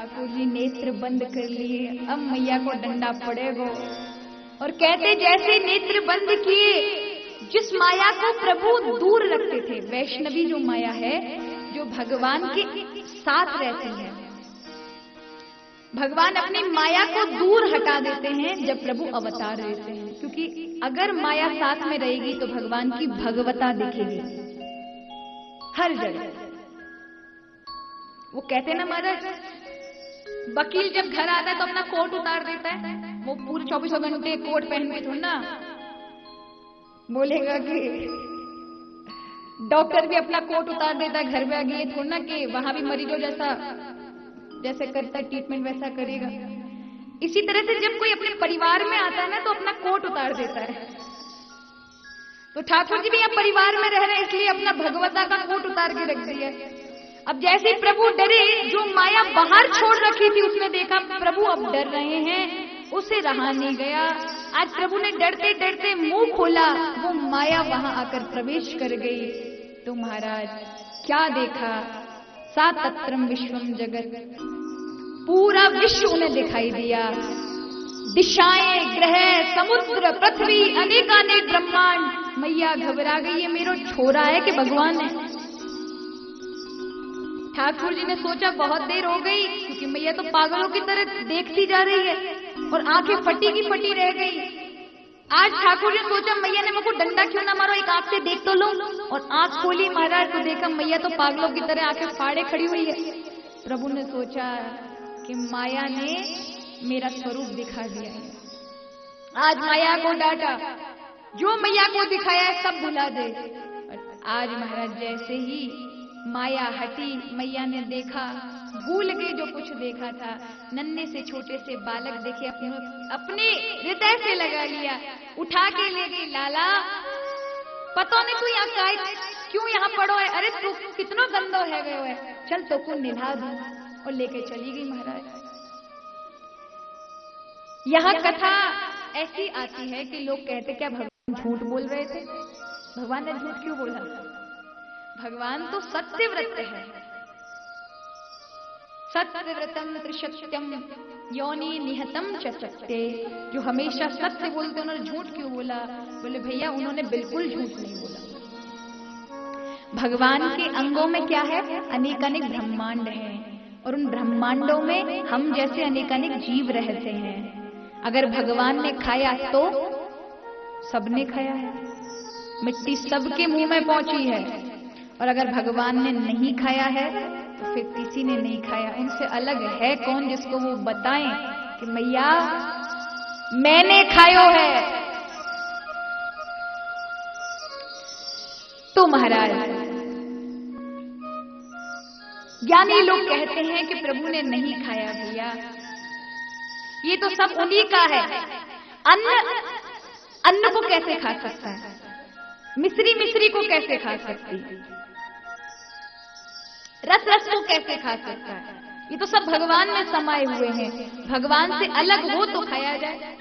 ठाकुर जी नेत्र बंद कर लिए, अब मैया को डंडा पड़ेगा। और कहते जैसे नेत्र बंद किए, जिस माया को प्रभु दूर रखते थे, वैष्णवी जो माया है जो भगवान के साथ रहती है, भगवान अपनी माया को दूर हटा देते हैं जब प्रभु अवतार लेते हैं, क्योंकि अगर माया साथ में रहेगी तो भगवान की भगवता दिखेगी हर जगह। वो कहते ना महाराज, वकील जब घर आता है तो अपना कोट उतार देता है, वो पूरे 24 घंटे कोट पहन के थोड़ा ना बोलेगा कि डॉक्टर भी अपना कोट उतार देता है घर में आगे, ये थोड़ा ना कि वहां भी मरीजों जैसे करता है ट्रीटमेंट वैसा करेगा। इसी तरह से जब कोई अपने परिवार में आता है ना तो अपना कोट उतार देता है। तो ठाकुर जी भी यहाँ परिवार में रह रहे हैं, इसलिए अपना भगवता का कोट उतार के रख दिया। अब जैसे प्रभु डरे, जो माया बाहर छोड़ रखी थी उसने देखा प्रभु अब डर रहे हैं, उसे रहा नहीं गया। आज प्रभु ने डरते डरते मुंह खोला, वो माया वहां आकर प्रवेश कर गई। तो महाराज क्या देखा, सा तत्रम विश्वम जगत, पूरा विश्व उन्हें दिखाई दिया। दिशाएं, ग्रह, समुद्र, पृथ्वी, अनेकानेक ब्रह्मांड। मैया घबरा गई, ये मेरा छोरा है कि भगवान है। ठाकुर जी ने सोचा बहुत देर हो गई, क्योंकि मैया तो पागलों की तरह देखती जा रही है और आंखें फटी की फटी रह गई। आज ठाकुर जी ने सोचा मैया ने मुझको डंडा क्यों ना मारो, एक आंख से देख तो लो। और आंख खोली महाराज तो देखा मैया तो पागलों की तरह आंखें फाड़े खड़ी हुई है। प्रभु ने सोचा कि माया ने मेरा स्वरूप दिखा दिया है, आज माया को डांटा, जो मैया को दिखाया है सब भुला दे। और आज महाराज जैसे ही माया हटी, मैया ने देखा, भूल गई जो कुछ देखा था। नन्हे से छोटे से बालक देखे, अपने हृदय से लगा लिया, उठा के ले गई। लाला पता नहीं तू यहाँ क्यों यहाँ पड़ो है, अरे तू कितना गंदो है गयो है, चल तो को निभा दूं। और लेके चली गई महाराज। यहाँ कथा ऐसी आती है कि लोग कहते क्या भगवान झूठ बोल रहे थे। भगवान ने झूठ क्यों बोला? भगवान तो सत्यव्रत है। सत्यव्रतम त्रिसत्यम योनि निहतम चचते, जो हमेशा सत्य बोलते उन्होंने झूठ क्यों बोला? बोले भैया उन्होंने बिल्कुल झूठ नहीं बोला। भगवान के अंगों में क्या है? अनेकानेक ब्रह्मांड हैं, और उन ब्रह्मांडों में हम जैसे अनेकानेक जीव रहते हैं। अगर भगवान ने खाया तो सबने खाया है, मिट्टी सबके मुंह में पहुंची है। और अगर भगवान ने नहीं खाया है तो फिर किसी ने नहीं खाया। उनसे अलग है कौन जिसको वो बताएं कि मैया मैंने खायो है। तो महाराज ज्ञानी लोग कहते हैं कि प्रभु ने नहीं खाया भैया, ये तो सब उन्हीं का है। अन्न को कैसे खा सकता है? मिश्री को कैसे खा सकती है? रस को कैसे खा सकता है? ये तो सब भगवान में समाये हुए हैं। भगवान से अलग हो तो खाया जाए।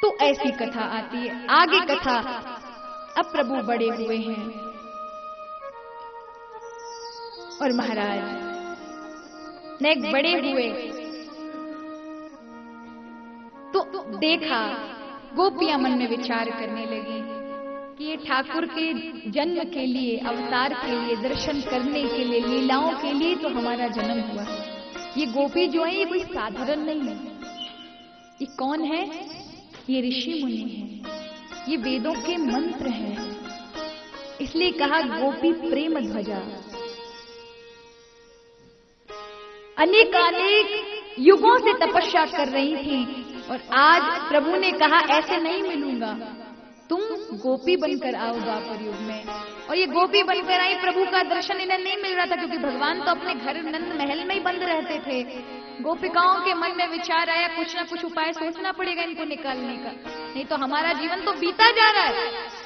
तो ऐसी कथा आती है। आगे कथा, अब प्रभु बड़े हुए हैं और महाराज ने बड़े हुए तो देखा, गोपियां मन में विचार करने लगी कि ये ठाकुर के जन्म के लिए, अवतार के लिए, दर्शन करने के लिए, लीलाओं के लिए तो हमारा जन्म हुआ। ये गोपी जो है ये कोई साधारण नहीं है। ये कौन है? ये ऋषि मुनि हैं, ये वेदों के मंत्र हैं। इसलिए कहा गोपी प्रेम ध्वजा। अनेक युगों से तपस्या कर रही थी और आज प्रभु ने कहा ऐसे नहीं मिलूंगा, तुम गोपी बनकर आओ द्वापर युग में। और ये गोपी बनकर आई। प्रभु का दर्शन इन्हें नहीं मिल रहा था, क्योंकि भगवान तो अपने घर नंद महल में ही बंद रहते थे। गोपिकाओं के मन में विचार आया, कुछ ना कुछ उपाय सोचना पड़ेगा इनको निकालने का, नहीं तो हमारा जीवन तो बीता जा रहा है।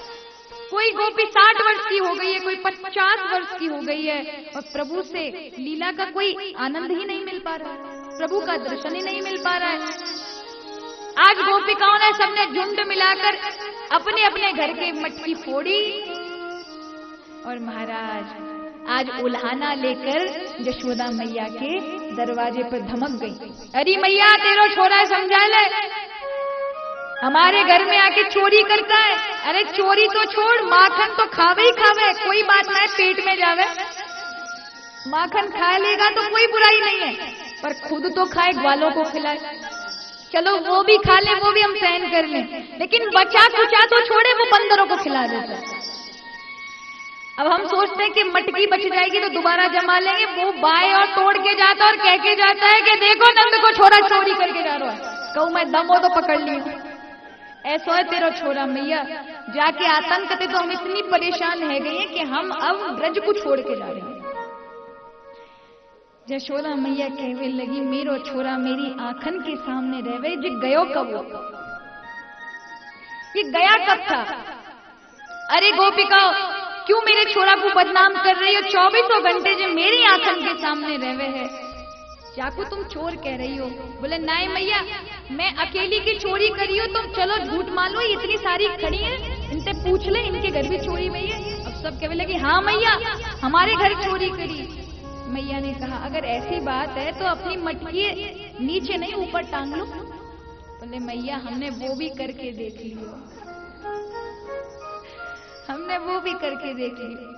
कोई गोपी 60 वर्ष की हो गई है, कोई 50 वर्ष की हो गई है, और प्रभु से लीला का कोई आनंद ही नहीं मिल पा रहा है, प्रभु का दर्शन ही नहीं मिल पा रहा है। आज गोपिकाओं ने सबने झुंड मिलाकर अपने अपने घर के मटकी फोड़ी और महाराज आज उल्हाना लेकर यशोदा मैया के दरवाजे पर धमक गई। अरे मैया तेरो छोरा समझा ले, हमारे घर में आके चोरी करता है। अरे चोरी तो छोड़, माखन तो खावे ही खावे, कोई बात ना है, पेट में जावे। माखन खा लेगा तो कोई बुराई नहीं है, पर खुद तो खाए, ग्वालों को खिलाए। चलो वो भी खा ले, वो भी हम सहन कर लें, लेकिन बचा कुचा तो छोड़े, वो बंदरों को खिला देता है। अब हम सोचते हैं कि मटकी बच जाएगी तो दोबारा जमा लेंगे। वो बाएं और तोड़ के जाता और कह के जाता है कि देखो नंद को छोरा चोरी करके जा रहा है। कहूं मैं दम हो तो पकड़ लियो, ऐसा है तेरा छोरा मैया। जाके आतंक थे तो हम इतनी परेशान है गए हैं कि हम अब ब्रज को छोड़ के जा रहे हैं। यशोदा मैया कहवे लगी मेरो छोरा मेरी आंखन के सामने रहवे, जी गयो कब वो, ये गया कब था? अरे गोपिका क्यों मेरे छोरा को बदनाम कर रही हो? 24 घंटे जो मेरी आंखन के सामने रहवे है, जाको तुम चोर कह रही हो? बोले नहीं मैया, मैं अकेली की चोरी करी हो, तुम चलो झूठ मान लो, इतनी सारी खड़ी है, इनसे पूछ ले, इनके घर भी चोरी हुई है। अब सब कहने लगे हाँ मैया हमारे घर चोरी करी। मैया ने कहा अगर ऐसी बात है तो अपनी मटकी नीचे नहीं ऊपर टांग लो। बोले मैया हमने वो भी करके देख लियो, हमने वो भी करके देख लियो।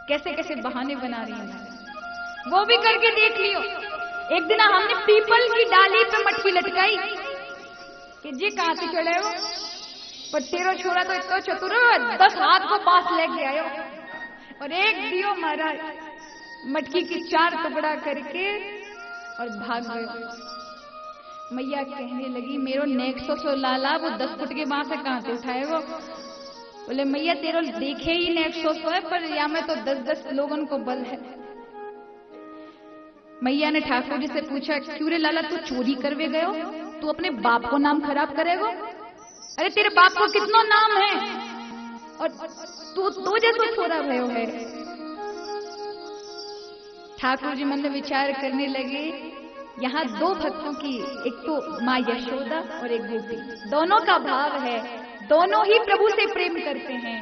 कैसे कैसे बहाने बना रही है, वो भी करके देख लियो। एक दिन हमने पीपल की डाली पे मटकी लटकाई कि जी कहां से चढ़े हो, पर तेरा छोरा तो इतना चतुर है, 10 हाथ को पास लेके आयो और एक दियो महाराज मटकी की 4 टुकड़ा करके और भाग गए। मैया कहने लगी मेरो नेक सो लाला, वो 10 फुट के बांस से कहां से उठाए वो? बोले मैया तेरो देखे ही नेक सो है, पर या में तो 10-10 लोगों को बल है। मैया ने ठाकुर जी से पूछा क्यों रे लाला तू चोरी करवे गयो, तू अपने बाप को नाम खराब करेगो? अरे तेरे बाप को कितना नाम है और तू जैसा छोरा भयो है। ठाकुर जी मन में विचार करने लगे, यहाँ 2 भक्तों की, एक तो माँ यशोदा और एक गोपी, दोनों का भाव है, दोनों ही प्रभु से प्रेम करते हैं।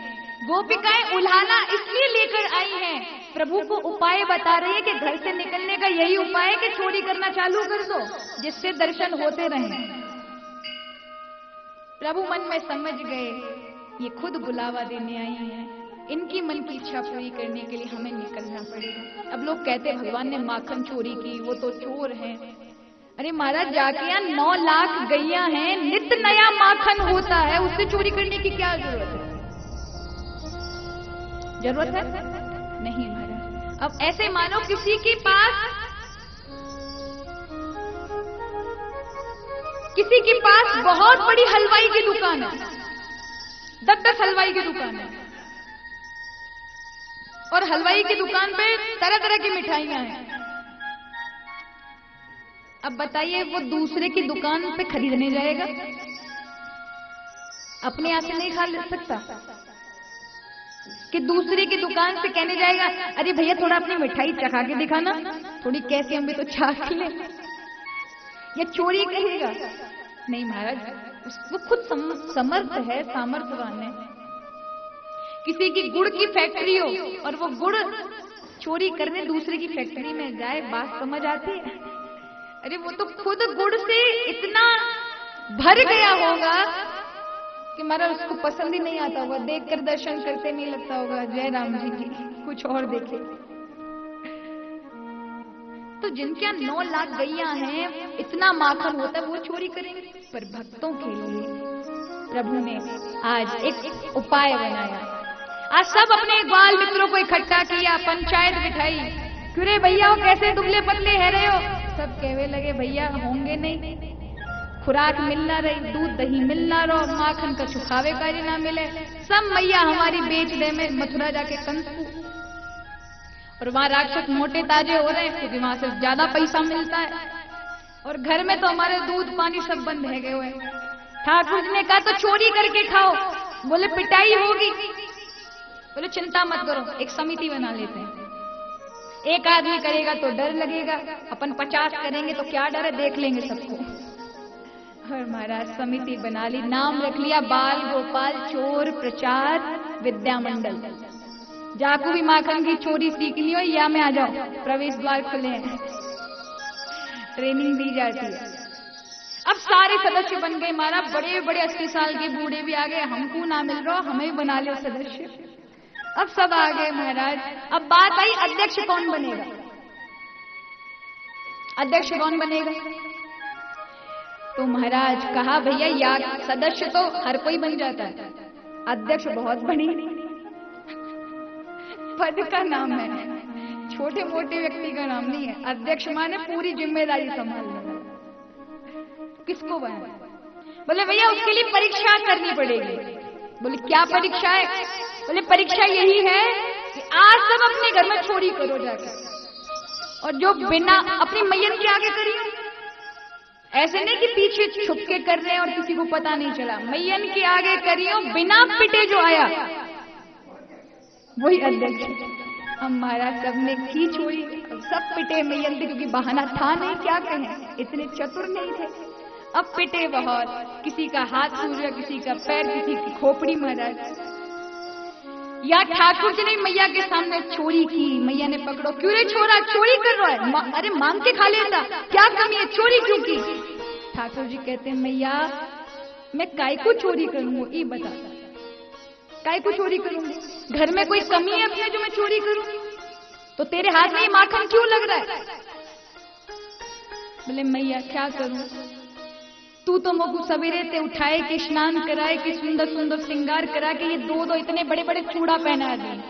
गोपिकाएं उल्हाना इसलिए लेकर आई हैं, प्रभु को उपाय बता रही है कि घर से निकलने का यही उपाय है कि चोरी करना चालू कर दो, जिससे दर्शन होते रहें। प्रभु मन में समझ गए ये खुद बुलावा देने आई हैं, इनकी मन की इच्छा पूरी करने के लिए हमें निकलना पड़ेगा। अब लोग कहते भगवान ने माखन चोरी की, वो तो चोर हैं। अरे महाराज जाके यहाँ 9 लाख गैया हैं, नित्य नया माखन होता है, उससे चोरी करने की क्या जरूरत है? जरूरत है नहीं महाराज। अब ऐसे मानो किसी के पास बहुत बड़ी हलवाई की दुकान है, 10-10 हलवाई की दुकान है, और हलवाई की दुकान पे तरह तरह की मिठाइयां हैं। अब बताइए वो दूसरे की दुकान पे खरीदने जाएगा? अपने यहाँ से नहीं खा सकता कि दूसरे की दुकान से कहने जाएगा अरे भैया थोड़ा अपनी मिठाई चखा के दिखाना, थोड़ी कैसे हम भी तो चाख ले। ये चोरी कहेगा? नहीं महाराज, वो खुद समर्थ है, सामर्थ्यवान है। किसी की गुड़ की फैक्ट्री हो और वो गुड़ चोरी करने दूसरे की फैक्ट्री में जाए, बात समझ आती है? अरे वो तो खुद गुड़ से इतना भर गया होगा कि महाराज उसको पसंद ही नहीं आता होगा, देखकर दर्शन करते नहीं लगता होगा जय राम जी की, कुछ और देखे। तो जिनके 9 लाख गैया हैं, इतना माखन होता है, वो चोरी करेंगे? पर भक्तों के लिए प्रभु ने आज एक उपाय बनाया। आज सब अपने ग्वाल मित्रों को इकट्ठा किया, पंचायत बिठाई, क्यों रे भैया वो कैसे दुबले पतले है रहे हो? सब कहवे लगे भैया होंगे नहीं, खुराक मिल ना रही, दूध दही मिल ना रहो, माखन का छुपावे कार्य ना मिले, सब मैया हमारी बेच दे में मथुरा जाके कंस को। और वहां राक्षस मोटे ताजे हो रहे हैं क्योंकि वहां से ज्यादा पैसा मिलता है, और घर में तो हमारे दूध पानी सब बंद है गए हुए। ठाकुर जी ने कहा तो चोरी करके खाओ। बोले पिटाई होगी। बोले चिंता मत करो, एक समिति बना लेते हैं, एक आदमी करेगा तो डर लगेगा, अपन 50 करेंगे तो क्या डर है, देख लेंगे सबको। और महाराज समिति बना ली, नाम रख लिया बाल गोपाल चोर प्रचार विद्या मंडल। जाकू भी माखन की चोरी सीखनी हो या में आ जाओ, प्रवेश द्वार खुले हैं, ट्रेनिंग दी जाती है। अब सारे सदस्य बन गए महाराज, बड़े बड़े 80 साल के बूढ़े भी आ गए, हमको ना मिल रहा हमें बना लो सदस्य। अब सब आ गए महाराज। अब बात आई अध्यक्ष कौन बनेगा, अध्यक्ष कौन बनेगा? तो महाराज कहा भैया या सदस्य तो हर कोई बन जाता है, अध्यक्ष बहुत बड़ी पद का नाम है, छोटे मोटे व्यक्ति का नाम नहीं है। अध्यक्ष माने पूरी जिम्मेदारी संभालने वाला। किसको बना? बोले भैया उसके लिए परीक्षा करनी पड़ेगी। बोले क्या परीक्षा है? बोले परीक्षा यही है कि आज सब अपने घर में चोरी करो जाकर, और जो बिना अपनी मैयन के आगे करिए, ऐसे नहीं कि पीछे छुप के कर रहे हैं और किसी को पता नहीं चला, मैयन के आगे करियो, बिना पिटे जो आया वही अध्यक्ष। हम महाराज सबने की चोरी, सब पिटे मैयन थे, क्योंकि बहाना था नहीं, क्या कहें, इतने चतुर नहीं थे। अब पिटे बहुत, किसी का हाथ टूट गया, किसी का पैर, किसी की खोपड़ी। महाराज या ठाकुर जी ने मैया के सामने चोरी की, मैया ने पकड़ो, क्यों रे छोरा चोरी कर रहा है? अरे मांग के खा लेता, क्या कमी है, चोरी क्यों की? ठाकुर जी कहते हैं मैया मैं काय को चोरी करूंगा, ये बता, काय को चोरी करूंगी? घर में कोई कमी है अपने जो मैं चोरी करूं? तो तेरे हाथ में माखन क्यों लग रहा है? बोले मैया क्या करूं, तू तो मुझको सवेरे ते उठाए के स्नान कराए के सुंदर सुंदर श्रृंगार करा के ये दो इतने बड़े बड़े चूड़ा पहना दिए,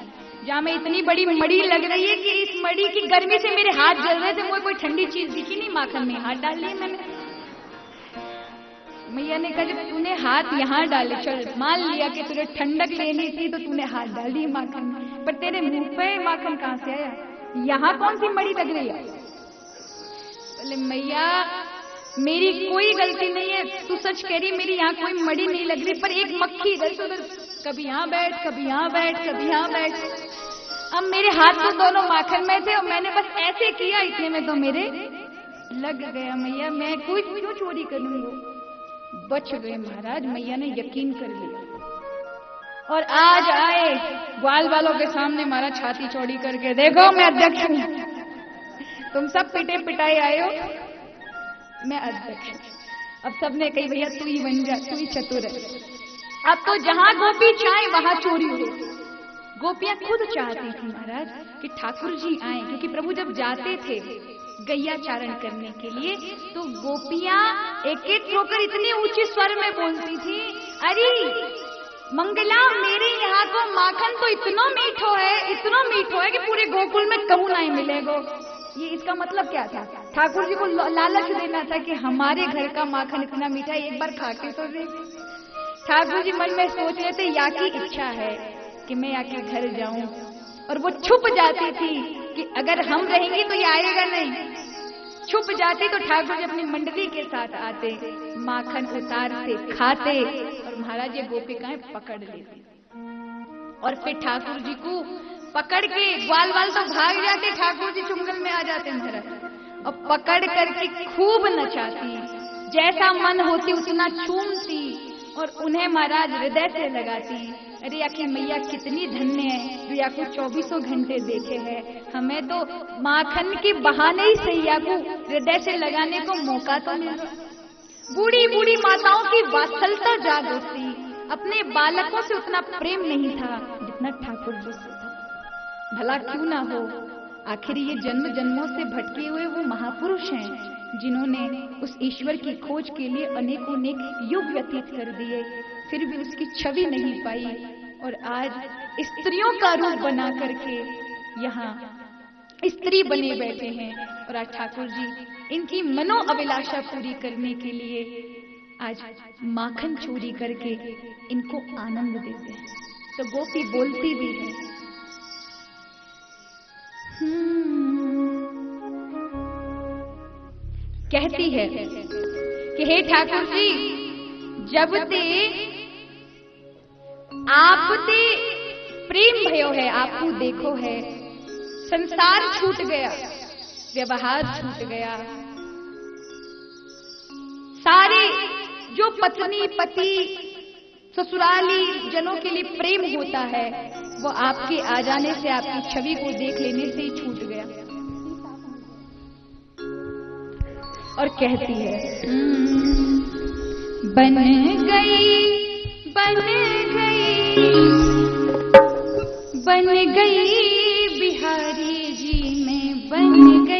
जहां में इतनी बड़ी मड़ी लग रही है कि इस मड़ी की गर्मी से मेरे हाथ जल रहे थे, मुझे कोई ठंडी चीज दिखी नहीं, माखन में हाथ डाल लिए मैंने। मैया ने कहा जब तूने हाथ यहाँ डाले, चल मान लिया कि तुझे ठंडक लेनी थी तो तूने हाथ डाल दी माखन में, पर तेरे मुंह पे माखन कहां से आया? यहाँ कौन सी मड़ी लग रही है? बोले मैया मेरी कोई गलती नहीं है, तू सच कह रही, मेरी यहाँ कोई मड़ी नहीं लग रही, पर एक मक्खी इधर से उधर, कभी यहाँ बैठ, कभी यहाँ बैठ, कभी यहाँ बैठ। अब मेरे हाथ तो दोनों माखन में थे और मैंने बस ऐसे किया, इतने में तो मेरे लग गया। मैया मैं कोई क्यों चोरी करूंगा? बच गए महाराज। मैया ने यकीन कर लिया और आज आए ग्वाल वालों के सामने महाराज छाती चौड़ी करके, देखो मैं अध्यक्ष हूं, तुम सब पिटे पिटाई आए हो, मैं अध्यक्ष। अब सबने कही भैया तू ही बन जा, तू ही चतुर है। अब तो जहां गोपी चाहे वहां चोरी हो। गोपियां खुद चाहती थी महाराज कि ठाकुर जी आए, क्योंकि प्रभु जब जाते थे गैया चारण करने के लिए तो गोपियां एक एक होकर इतनी ऊंचे स्वर में बोलती थी, अरे मंगला मेरे यहाँ को माखन तो इतना मीठो है कि पूरे गोकुल में कहूं नहीं मिलेगो। ये इसका मतलब क्या था? ठाकुर जी को लालच देना था कि हमारे घर का माखन इतना मीठा है, एक बार खा के तो देख। ठाकुर जी मन में सोच रहे थे या की इच्छा है कि मैं आके घर जाऊं, और वो छुप जाती थी कि अगर हम रहेंगे तो ये आएगा नहीं। छुप जाती तो ठाकुर जी अपनी मंडली के साथ आते, माखन उतारते, खाते, और महाराज ये गोपिकाएं पकड़ लेती और फिर ठाकुर जी को पकड़ के ग्वाल वाल तो भाग जाते, ठाकुर जी चुंगल में आ जाते महाराज, और पकड़ करके खूब नचाती, जैसा मन होती उतना चूमती और उन्हें महाराज हृदय से लगाती। अरे आखिर मैया कितनी धन्य है जो या को 24 घंटे देखे हैं, हमें तो माखन के बहाने ही सही या को हृदय से लगाने को मौका तो मिला। बूढ़ी बूढ़ी माताओं की वात्सलता जाग उठती, अपने बालकों से उतना प्रेम नहीं था जितना ठाकुर जी से था। भला क्यों ना हो, आखिर ये जन्म जन्मों से भटके हुए वो महापुरुष हैं जिन्होंने उस ईश्वर की खोज के लिए अनेकों अनेक युग व्यतीत कर दिए, फिर भी उसकी छवि नहीं पाई, और आज स्त्रियों का रूप बना करके यहाँ स्त्री बने बैठे हैं। और आज ठाकुर जी इनकी मनो अभिलाषा पूरी करने के लिए आज माखन चोरी करके इनको आनंद देते हैं। तो गोपी बोलती भी है, कहती है कि हे ठाकुर जी, जब ते आप ते प्रेम भयो है, आपको देखो है, संसार छूट गया, व्यवहार छूट गया, सारे जो पत्नी पति ससुराली जनों के लिए प्रेम होता है वो आपके आ जाने से, आपकी छवि को देख लेने से ही छूट गया। और कहती है बन गई, बन गई, बन गई बिहारी जी में बन गई।